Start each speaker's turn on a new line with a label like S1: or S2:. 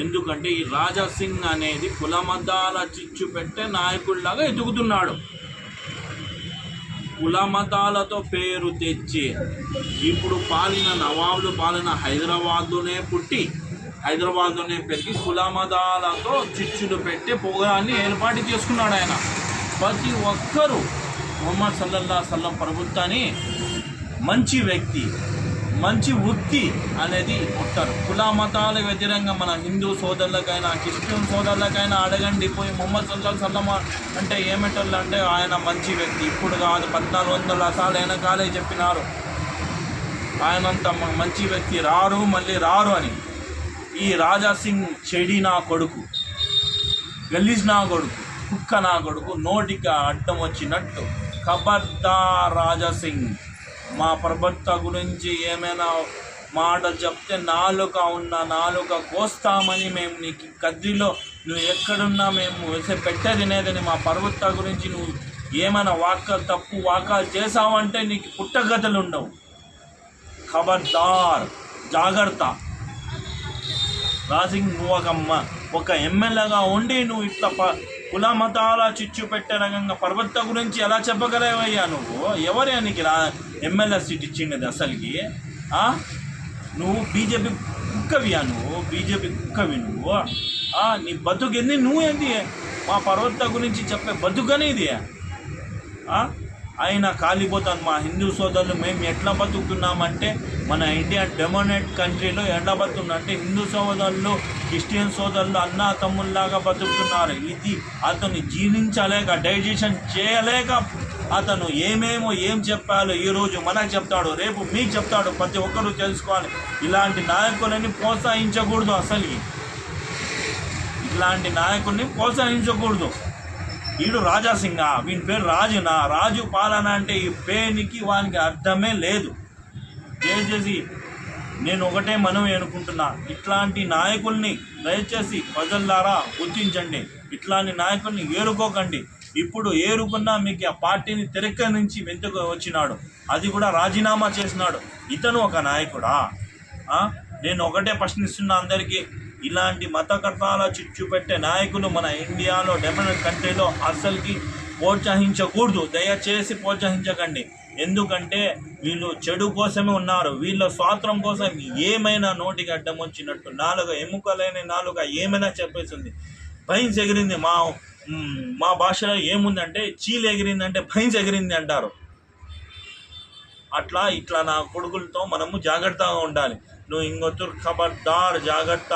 S1: ఎందుకంటే ఈ రాజా సింగ్ అనేది కులమతాల చిచ్చు పెట్టే నాయకుడిలాగా ఎదుగుతున్నాడు. కులమతాలతో పేరు తెచ్చి ఇప్పుడు పాలిన నవాబులు పాలిన హైదరాబాద్లోనే పెరిగి కులమతాలతో చిచ్చులు పెట్టే పొగాన్ని ఏర్పాటు చేసుకున్నాడు ఆయన. ప్రతి ఒక్కరూ ముహమ్మద్ సల్లల్లాహు అలైహి వసల్లం ప్రభుత్వాన్ని మంచి వ్యక్తి, మంచి వృత్తి అనేది ఉంటారు. కుల మతాల వ్యతిరేకంగా మన హిందూ సోదరులకైనా క్రిస్టియన్ సోదరులకైనా అడగండి పోయి ముహమ్మద్ సల్లల్లాహు అలైహి వసల్లం అంటే ఏమిటోళ్ళు అంటే ఆయన మంచి వ్యక్తి, ఇప్పుడు కాదు 1400 సార్లు వెనకాలే చెప్పినారు ఆయనంత మంచి వ్యక్తి మళ్ళీ రారు అని. ఈ రాజా సింగ్ చెడి నా కొడుకు, గలీజ్ నా కొడుకు, కుక్క నా కొడుకు నోటికి అడ్డం వచ్చినట్టు ఖబర్దార్ రాజా సింగ్, మా ప్రవక్త గురించి ఏమైనా మాట చెప్తే నాలుక కోస్తామని మేము నీకు కద్రిలో నువ్వు ఎక్కడున్నా మేము పెట్టేది లేదని మా ప్రవక్త గురించి నువ్వు ఏమైనా తప్పు వాకాలు చేసావంటే నీకు పుట్టగతులు ఉండవు. ఖబర్దార్, జాగ్రత్త. రాసింగ్ నువ్వు ఒక ఎమ్మెల్యేగా ఉండి నువ్వు ఇట్లా కుల మతాల చిచ్చు పెట్టే రకంగా ప్రవక్త గురించి ఎలా చెప్పగలవయ్యా నువ్వు? ఎవరే నీకు ఎమ్మెల్యే సీట్ ఇచ్చింది అసలుకి? నువ్వు బీజేపీ కుక్కవియా? నువ్వు బీజేపీ కుక్కవి నువ్వు? నీ బతుకేంది? నువ్వేంది మా ప్రవక్త గురించి చెప్పే బతుకనేది? అయినా కాలిపోతాను. మా హిందూ సోదరులు మేము ఎట్లా బతుకుతున్నామంటే మన ఇండియా డెమోనేట్ కంట్రీలో ఎట్లా బతుకుతుందంటే హిందూ సోదరులు క్రిస్టియన్ సోదరులు అన్నా తమ్ముల్లాగా బతుకుతున్నారు. ఇది అతను జీర్ణించలేక, డైజెషన్ చేయలేక అతను ఏం చెప్పాలో ఈరోజు మనకు చెప్తాడు, రేపు మీకు చెప్తాడు. ప్రతి ఒక్కరూ తెలుసుకోవాలి. ఇలాంటి నాయకులని ప్రోత్సహించకూడదు. అసలు ఇట్లాంటి నాయకుల్ని ప్రోత్సహించకూడదు. వీడు రాజా సింగా, వీని పేరు రాజునా? రాజు పాలన అంటే ఈ పేరుకి వానికి అర్థమే లేదు. దయచేసి నేను ఒకటే మనవి అనుకుంటున్నా, ఇట్లాంటి నాయకుల్ని దయచేసి ప్రజలారా గుర్తించండి. ఇట్లాంటి నాయకుల్ని ఏరుకోకండి. ఇప్పుడు ఏరుకున్నా మీకు ఆ పార్టీని తెరక్క నుంచి వెంటుకు వచ్చినాడు, అది కూడా రాజీనామా చేసినాడు. ఇతను ఒక నాయకుడా? నేను ఒకటే ప్రశ్నిస్తున్నా అందరికీ, ఇలాంటి మతకర్తాల చిచ్చు పెట్టే నాయకులు మన ఇండియాలో డెమోక్రటిక్ కంట్రీలో అస్సలకి ప్రోత్సహించకూడదు. దయచేసి ప్రోత్సహించకండి. ఎందుకంటే వీళ్ళు చెడు కోసమే ఉన్నారు. వీళ్ళ స్వాతంత్రం కోసం ఏమైనా నోటికి అడ్డం వచ్చినట్టు ఎముకలైన నాలుక ఏమైనా చెప్పేస్తుంది. భైన్స్ ఎగిరింది, మా భాషలో ఏముందంటే చీలు ఎగిరిందంటే భైన్స్ ఎగిరింది అంటారు. ఇట్లా నా కొడుకులతో మనము జాగ్రత్తగా ఉండాలి. నువ్వు ఇంకొత్తు ఖబర్దార్, జాగ్రత్త.